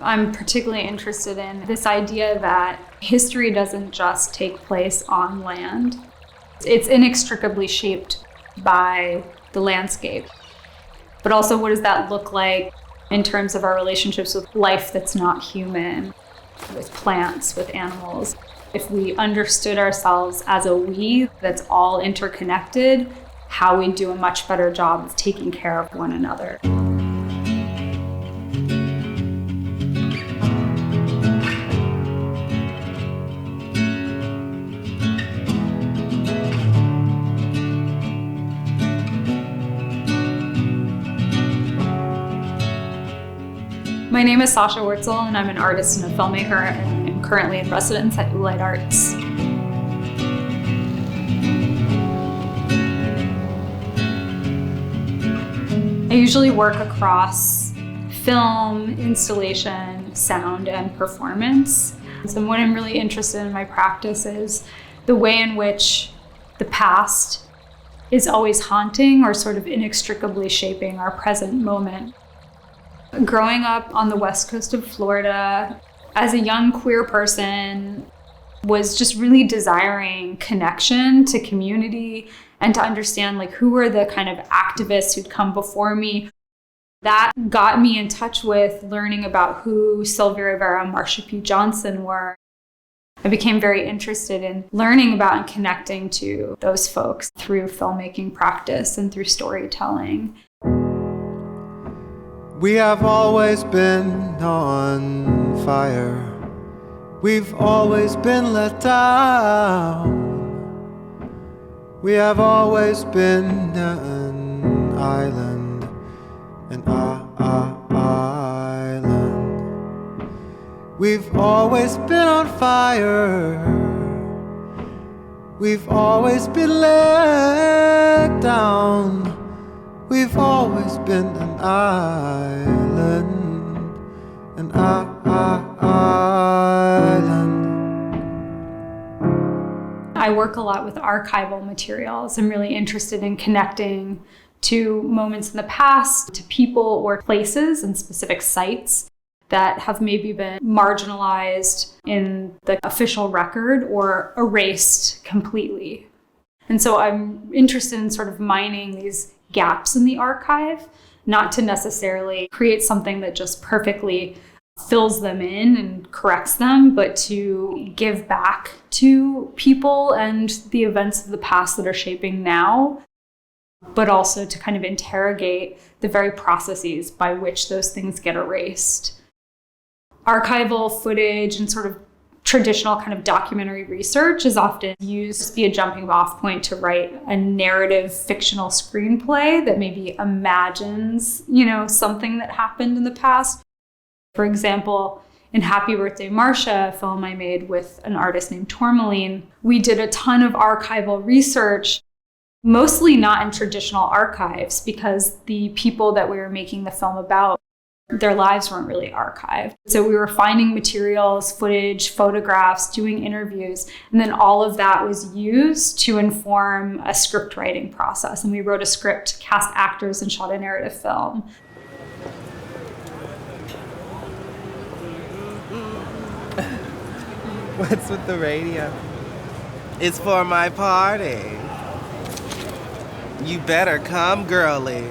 I'm particularly interested in this idea that history doesn't just take place on land. It's inextricably shaped by the landscape. But also, what does that look like in terms of our relationships with life that's not human, with plants, with animals? If we understood ourselves as a we that's all interconnected, how we do a much better job of taking care of one another. My name is Sasha Wortzel, and I'm an artist and a filmmaker, and I'm currently in residence at Ulite Arts. I usually work across film, installation, sound, and performance. So what I'm really interested in my practice is the way in which the past is always haunting or sort of inextricably shaping our present moment. Growing up on the west coast of Florida, as a young queer person, was just really desiring connection to community and to understand who were the kind of activists who'd come before me. That got me in touch with learning about who Sylvia Rivera and Marsha P. Johnson were. I became very interested in learning about and connecting to those folks through filmmaking practice and through storytelling. We have always been on fire. We've always been let down. We have always been an island, an island. We've always been on fire. We've always been let down. We've always been an island, an island. I work a lot with archival materials. I'm really interested in connecting to moments in the past, to people or places and specific sites that have maybe been marginalized in the official record or erased completely. And so I'm interested in sort of mining these gaps in the archive, not to necessarily create something that just perfectly fills them in and corrects them, but to give back to people and the events of the past that are shaping now, but also to kind of interrogate the very processes by which those things get erased. Archival footage and sort of traditional kind of documentary research is often used to be a jumping off point to write a narrative fictional screenplay that maybe imagines, something that happened in the past. For example, in Happy Birthday, Marcia, a film I made with an artist named Tourmaline, we did a ton of archival research, mostly not in traditional archives, because the people that we were making the film about, their lives weren't really archived. So we were finding materials, footage, photographs, doing interviews, and then all of that was used to inform a script writing process. And we wrote a script, cast actors, and shot a narrative film. What's with the radio? It's for my party. You better come, girly.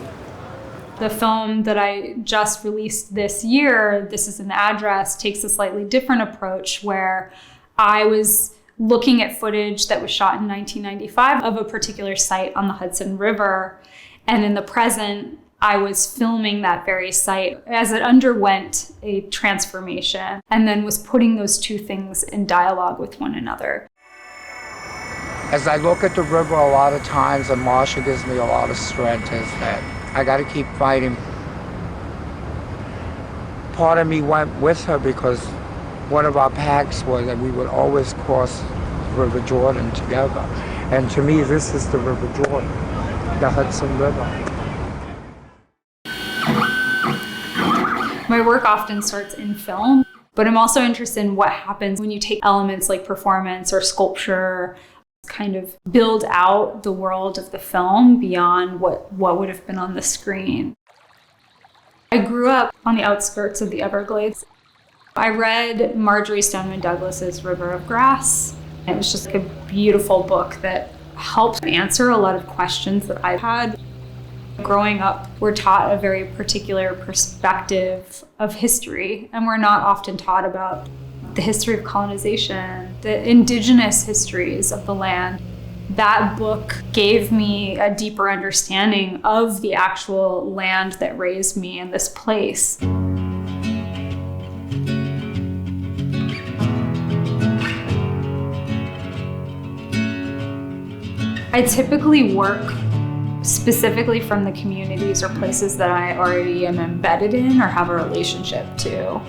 The film that I just released this year, This Is an Address, takes a slightly different approach where I was looking at footage that was shot in 1995 of a particular site on the Hudson River. And in the present, I was filming that very site as it underwent a transformation and then was putting those two things in dialogue with one another. As I look at the river a lot of times, and Marsha gives me a lot of strength, is that I got to keep fighting. Part of me went with her because one of our pacts was that we would always cross the River Jordan together. And to me, this is the River Jordan, the Hudson River. My work often starts in film, but I'm also interested in what happens when you take elements like performance or sculpture, kind of build out the world of the film beyond what would have been on the screen. I grew up on the outskirts of the Everglades. I read Marjorie Stoneman Douglas's River of Grass. It was just like a beautiful book that helped answer a lot of questions that I've had. Growing up, we're taught a very particular perspective of history, and we're not often taught about the history of colonization, the indigenous histories of the land. That book gave me a deeper understanding of the actual land that raised me in this place. I typically work specifically from the communities or places that I already am embedded in or have a relationship to.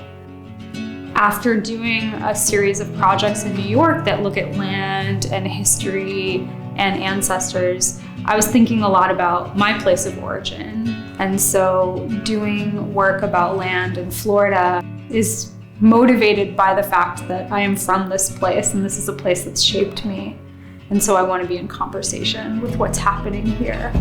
After doing a series of projects in New York that look at land and history and ancestors, I was thinking a lot about my place of origin. And so doing work about land in Florida is motivated by the fact that I am from this place and this is a place that's shaped me. And so I want to be in conversation with what's happening here.